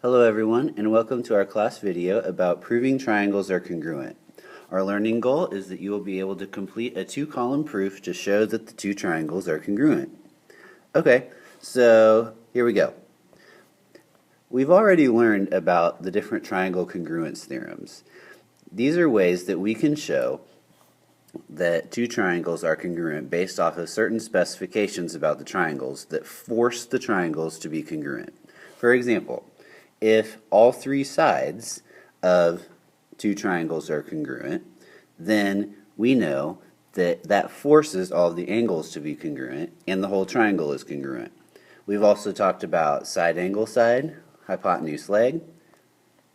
Hello everyone, and welcome to our class video about proving triangles are congruent. Our learning goal is that you will be able to complete a two-column proof to show that the two triangles are congruent. Okay, so here we go. We've already learned about the different triangle congruence theorems. These are ways that we can show that two triangles are congruent based off of certain specifications about the triangles that force the triangles to be congruent. For example, if all three sides of two triangles are congruent, then we know that that forces all of the angles to be congruent and the whole triangle is congruent. We've also talked about side, hypotenuse, leg,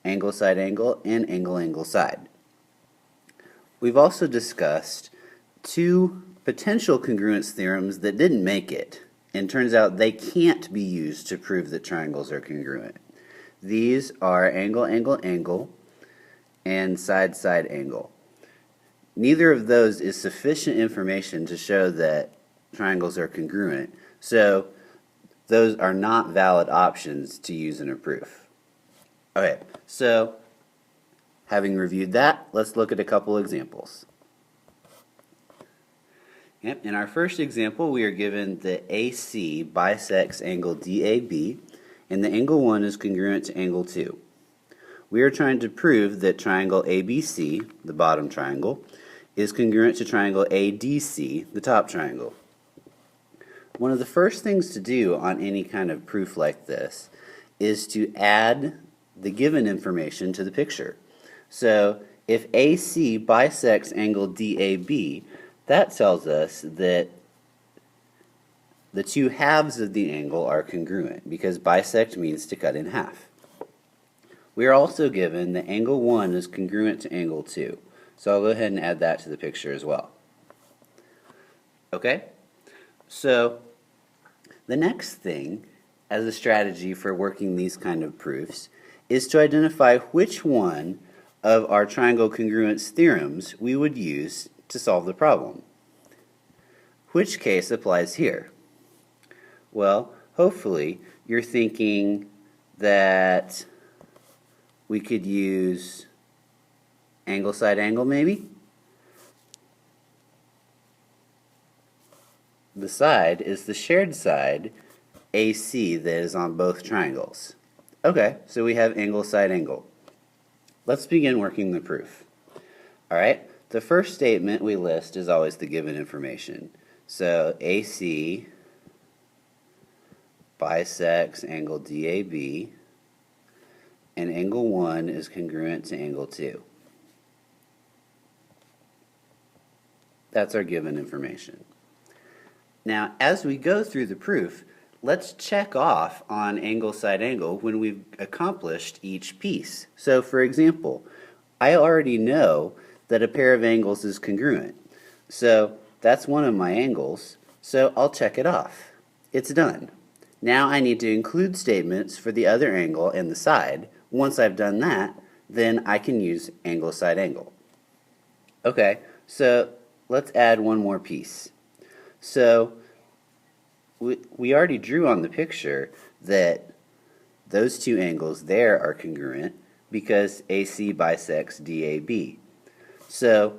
angle, and angle, side. We've also discussed two potential congruence theorems that didn't make it, and turns out they can't be used to prove that triangles are congruent. These are angle, and side, angle. Neither of those is sufficient information to show that triangles are congruent, so those are not valid options to use in a proof. Okay, so having reviewed that, let's look at a couple examples. Yep, in our first example, we are given that AC bisects angle DAB, and the angle 1 is congruent to angle 2. We are trying to prove that triangle ABC, the bottom triangle, is congruent to triangle ADC, the top triangle. One of the first things to do on any kind of proof like this is to add the given information to the picture. So if AC bisects angle DAB, that tells us that the two halves of the angle are congruent because bisect means to cut in half. We are also given that angle 1 is congruent to angle 2. So I'll go ahead and add that to the picture as well. Okay? So the next thing as a strategy for working these kind of proofs is to identify which one of our triangle congruence theorems we would use to solve the problem. Which case applies here? Well, hopefully you're thinking that we could use angle, side, angle maybe? The side is the shared side, AC, that is on both triangles. Okay, so we have angle, side, angle. Let's begin working the proof. Alright, the first statement we list is always the given information. So AC bisects angle DAB, and angle 1 is congruent to angle 2. That's our given information. Now, as we go through the proof, let's check off on angle, side, angle when we've accomplished each piece. So, for example, I already know that a pair of angles is congruent. So, that's one of my angles, so I'll check it off. It's done. Now I need to include statements for the other angle and the side. Once I've done that, then I can use angle, side, angle. Okay, so let's add one more piece. So we already drew on the picture that those two angles there are congruent because AC bisects DAB. So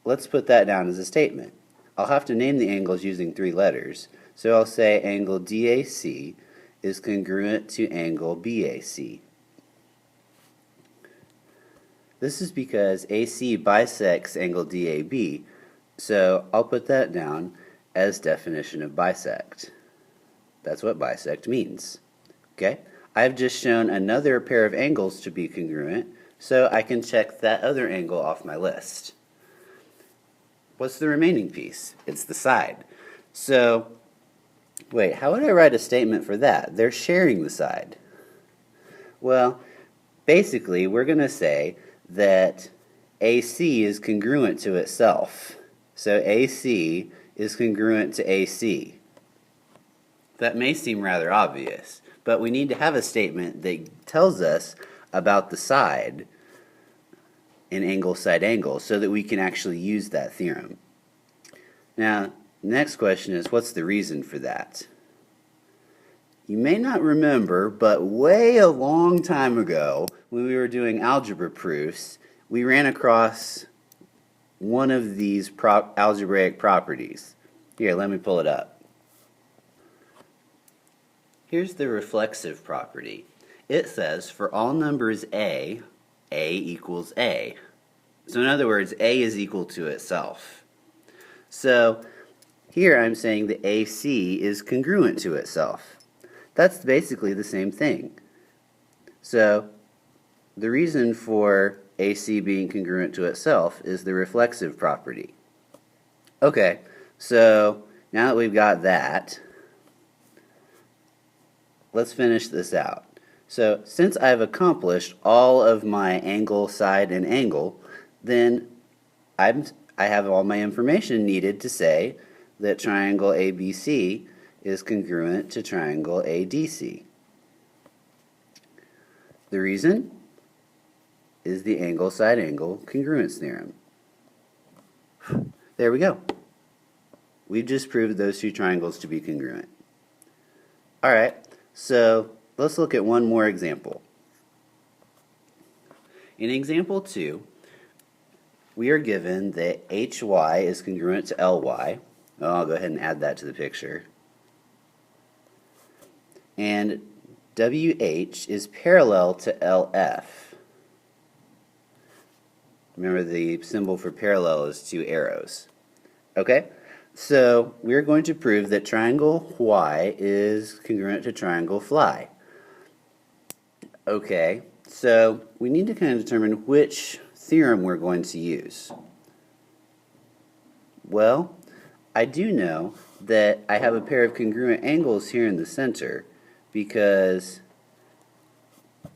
let's put that down as a statement. I'll have to name the angles using 3 letters. So I'll say angle DAC is congruent to angle BAC. This is because AC bisects angle DAB, so I'll put that down as definition of bisect. That's what bisect means. Okay? I've just shown another pair of angles to be congruent, so I can check that other angle off my list. What's the remaining piece? It's the side. So, wait, how would I write a statement for that? They're sharing the side. Well, basically, we're going to say that AC is congruent to itself. So AC is congruent to AC. That may seem rather obvious, but we need to have a statement that tells us about the side in angle, side, angle so that we can actually use that theorem. Now, the next question is, what's the reason for that? You may not remember, but way a long time ago, when we were doing algebra proofs, we ran across one of these algebraic properties. Here, let me pull it up. Here's the reflexive property. It says for all numbers A equals A. So in other words, A is equal to itself. So here I'm saying that AC is congruent to itself. That's basically the same thing. So the reason for AC being congruent to itself is the reflexive property. Okay, so now that we've got that, let's finish this out. So since I've accomplished all of my angle, side, and angle, then I have all my information needed to say that triangle ABC is congruent to triangle ADC. The reason is the angle side angle congruence theorem. There we go. We've just proved those two triangles to be congruent. Alright, so let's look at one more example. In example 2, we are given that HY is congruent to LY. I'll go ahead and add that to the picture. And WH is parallel to LF. Remember, the symbol for parallel is two arrows. Okay, so we're going to prove that triangle Y is congruent to triangle Fly. Okay, so we need to kind of determine which theorem we're going to use. Well, I do know that I have a pair of congruent angles here in the center because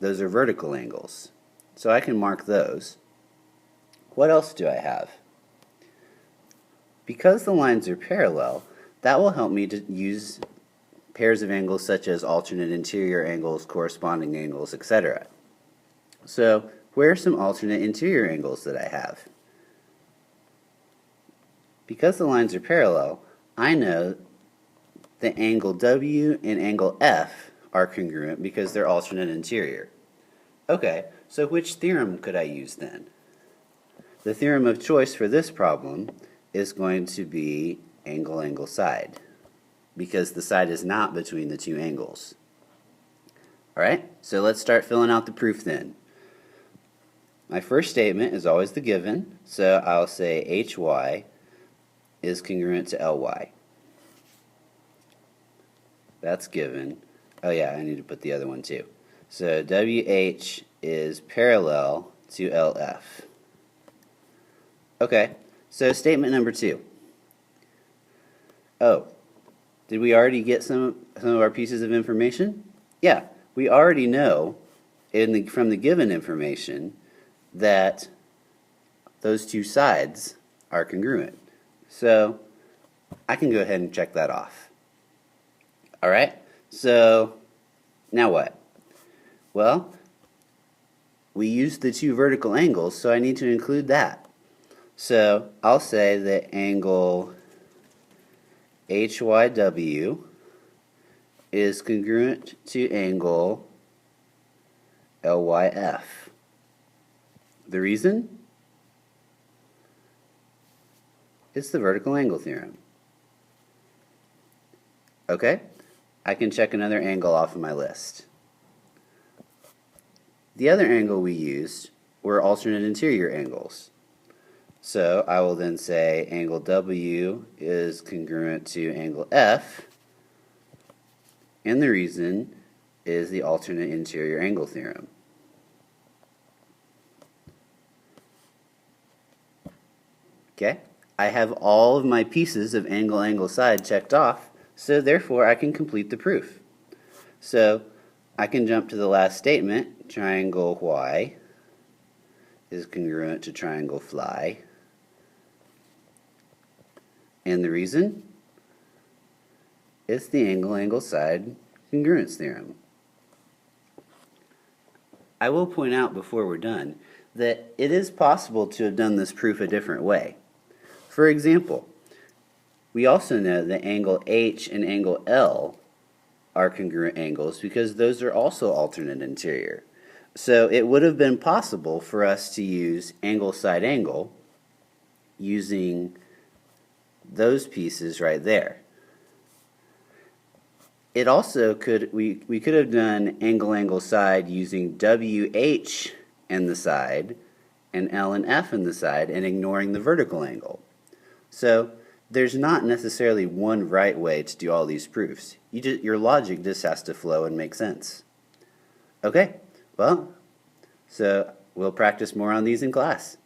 those are vertical angles. So I can mark those. What else do I have? Because the lines are parallel, that will help me to use pairs of angles such as alternate interior angles, corresponding angles, etc. So where are some alternate interior angles that I have? Because the lines are parallel, I know that angle W and angle F are congruent because they're alternate interior. Okay, so which theorem could I use then? The theorem of choice for this problem is going to be angle, angle, side, because the side is not between the two angles. Alright, so let's start filling out the proof then. My first statement is always the given, so I'll say HY is congruent to LY. That's given. Oh yeah, I need to put the other one too. So WH is parallel to LF. Okay, so statement number 2. Oh, did we already get some of our pieces of information? Yeah, we already know from the given information that those two sides are congruent. So I can go ahead and check that off. Alright, so now what? Well, we used the two vertical angles, so I need to include that. So I'll say that angle HYW is congruent to angle LYF. The reason? It's the vertical angle theorem. Okay, I can check another angle off of my list. The other angle we used were alternate interior angles. So I will then say angle W is congruent to angle F, and the reason is the alternate interior angle theorem. Okay, I have all of my pieces of angle, angle, side checked off, so therefore I can complete the proof. So I can jump to the last statement, triangle Y is congruent to triangle Fly. And the reason is the angle, angle, side congruence theorem. I will point out before we're done that it is possible to have done this proof a different way. For example, we also know that angle H and angle L are congruent angles because those are also alternate interior. So it would have been possible for us to use angle side angle using those pieces right there. It also we could have done angle angle side using WH in the side and L and F in the side and ignoring the vertical angle. So there's not necessarily one right way to do all these proofs. Your logic just has to flow and make sense. Okay, well, so we'll practice more on these in class.